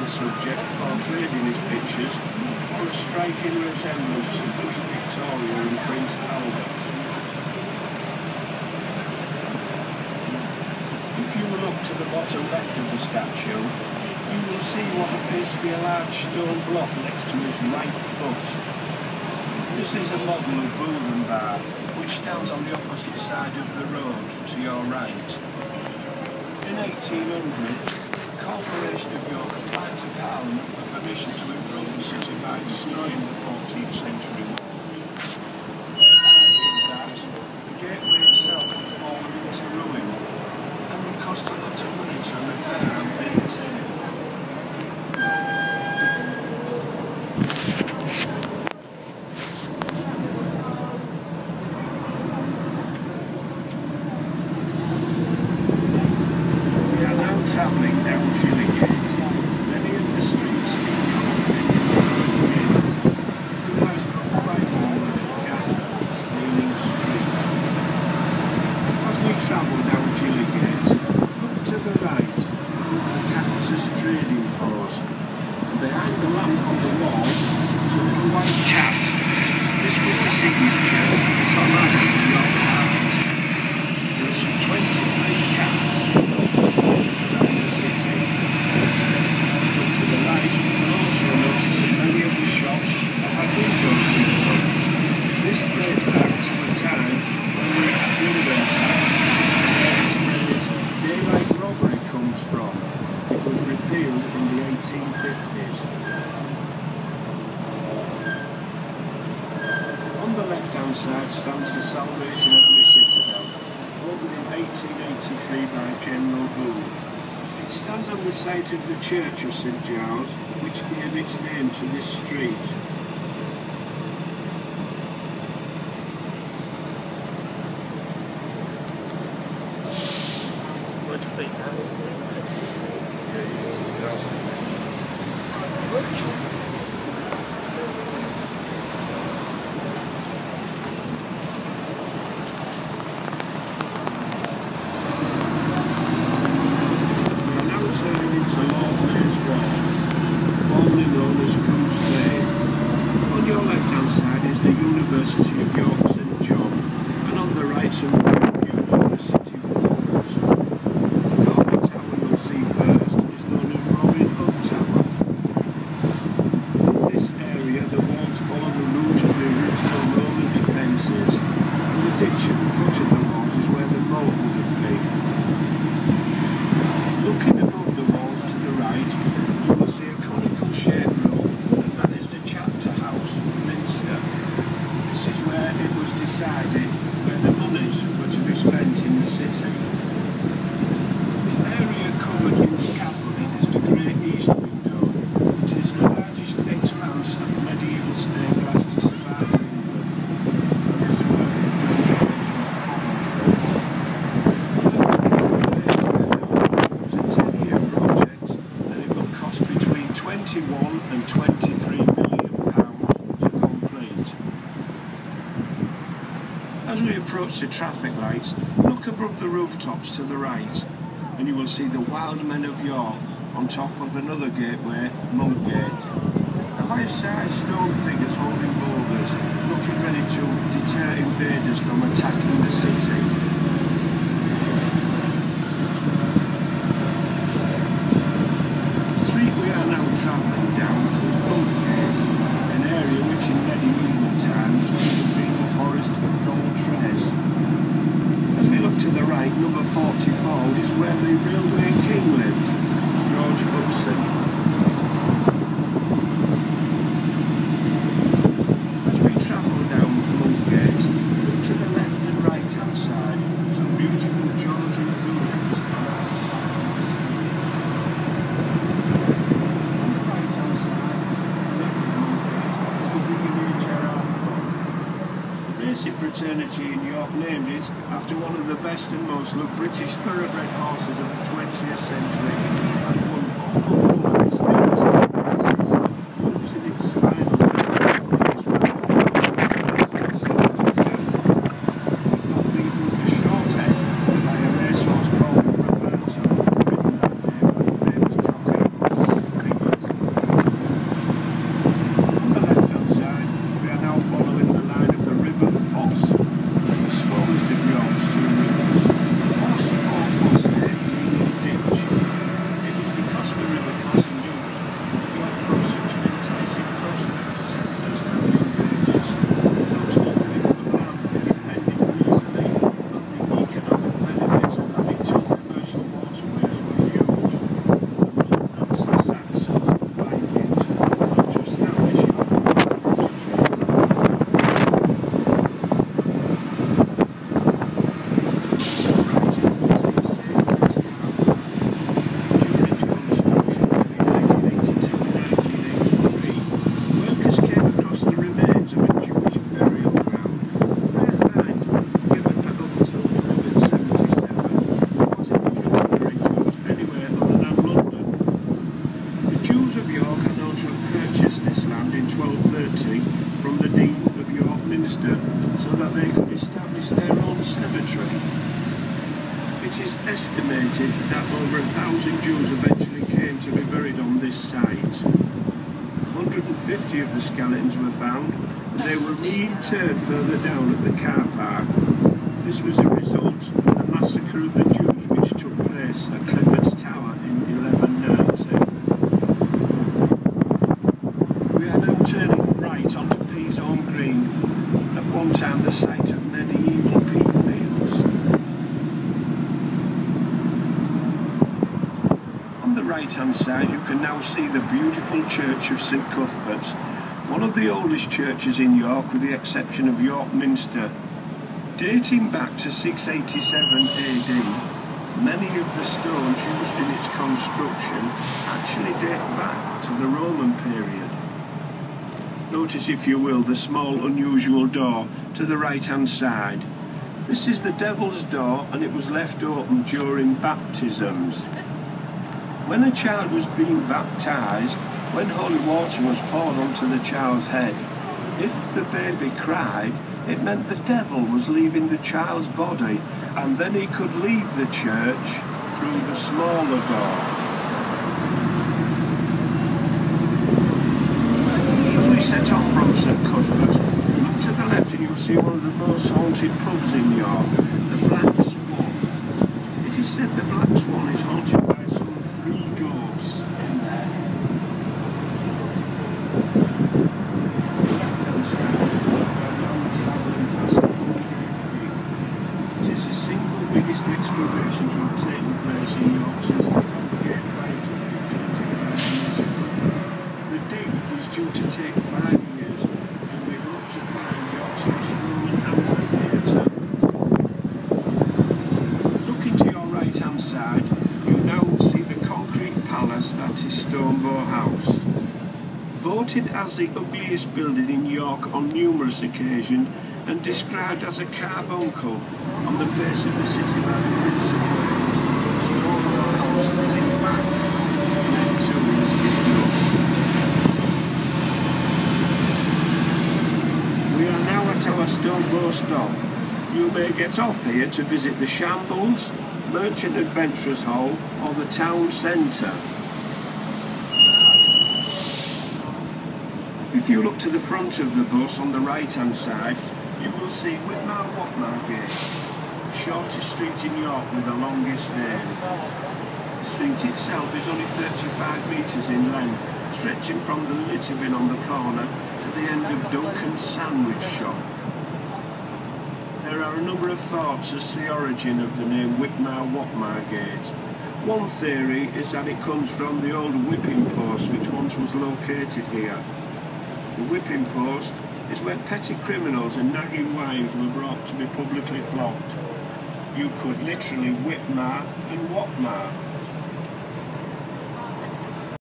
the subject portrayed in his pictures bore a striking resemblance to Queen Victoria and Prince Albert. If you look to the bottom left of the statue, you will see what appears to be a large stone block next to his right foot. This is a model of Bouvenbar, which stands on the opposite side of the road to your right. In 1800, the Corporation of York applied to Parliament for permission to improve the city by destroying the 14th century walls. They argued that the gateway itself had fallen into ruin and would cost a lot of money to repair and maintain. Travelling down Chilly Gate, many of the streets being covered rise from quite Gata, meaning street. As we travel down Chilly Gate, look to the right, the Cactus Trading Post, and behind the lamp on the wall is a little white cat. This was the signature of Tom Allen, the York architect. There are some 23 cats. This dates back to a time when we had England tax, where this phrase daylight robbery comes from. It was repealed in the 1850s. On the left-hand side stands the Salvation Army Citadel, opened in 1883 by General Boone. It stands on the site of the Church of St Giles, which gave its name to this street. University of York St John, and on the right some views of the city walls. The corner tower you'll see first is known as Robin Hood Tower. In this area the walls follow the route of the original Roman defences, and the ditch at the foot of the walls is where the moat would have been. Looking above the walls to the right, you will see a conical shaped roof, and that is the chapter house, Minster. Where it was decided where the monies were to be spent in the city. The area covered in scaffolding is the Great East Window. It is the largest expanse of medieval stained glass to survive in England. It is the work of John Fraser of Coventry. It was a 10-year project, and it will cost between 21 and 23 million pounds to complete. As we approach the traffic lights, look above the rooftops to the right, and you will see the Wild Men of York on top of another gateway, Monkgate. The life-size stone figures holding boulders, looking ready to deter invaders from attacking the city. The street we are now travelling down is Monkgate, an area which in medieval times would have been the forest of Galtres. As we look to the right, number 44 is where the Railway King lived, George Hudson. As we travel down Monkgate, look to the left and right hand side, some beautiful Georgian buildings on either side of the street. On the right hand side, left of Monkgate, is the Brigadier Gerard Pub. The racing fraternity in York named it after one of the best and most loved British thoroughbred horses of the 20th century, and won all its 18 races, losing its final race not beaten a short head by a racehorse called Roberto, ridden that day by the famous jockey Big land in 1230 from the Dean of York Minster so that they could establish their own cemetery. It is estimated that over 1,000 Jews eventually came to be buried on this site. 150 of the skeletons were found, and they were reinterred further down at the car park. This was a result of the massacre of the Jews which took place at Clifford's Tower in 1190. We are now turning right onto Peasholm Green, at one time the site of medieval peat fields. On the right hand side you can now see the beautiful church of St Cuthbert's, one of the oldest churches in York with the exception of York Minster. Dating back to 687 AD, many of the stones used in its construction actually date back to the Roman period. Notice, if you will, the small unusual door to the right hand side. This is the Devil's Door, and it was left open during baptisms. When a child was being baptised, when holy water was poured onto the child's head, if the baby cried, it meant the devil was leaving the child's body, and then he could leave the church through the smaller door. As we set off from St Cuthbert's, look to the left and you'll see one of the most haunted pubs in York, the Black Swan. It is said the Black Swan is haunted by some 3 ghosts in there. Biggest excavations have taken place in York since the Congregate Viking. The dig was due to take 5 years, and we hope to find York's last Roman amphitheatre. Looking to your right hand side, you now see the concrete palace that is Stonebow House. Voted as the ugliest building in York on numerous occasions, and described as a carbuncle on the face of the city by the Prince of Wales, Stonebow House is in fact meant to be skipped up. We are now at our Stonebow stop. You may get off here to visit the Shambles, Merchant Adventurers Hall or the town centre. If you look to the front of the bus on the right hand side, you will see Whitmar Watmar Gate, the shortest street in York with the longest name. The street itself is only 35 metres in length, stretching from the litter bin on the corner to the end of Duncan's sandwich shop. There are a number of thoughts as to the origin of the name Whitmar Watmar Gate. One theory is that it comes from the old whipping post which once was located here. The whipping post is where petty criminals and nagging wives were brought to be publicly flogged. You could literally whip mar and what mar.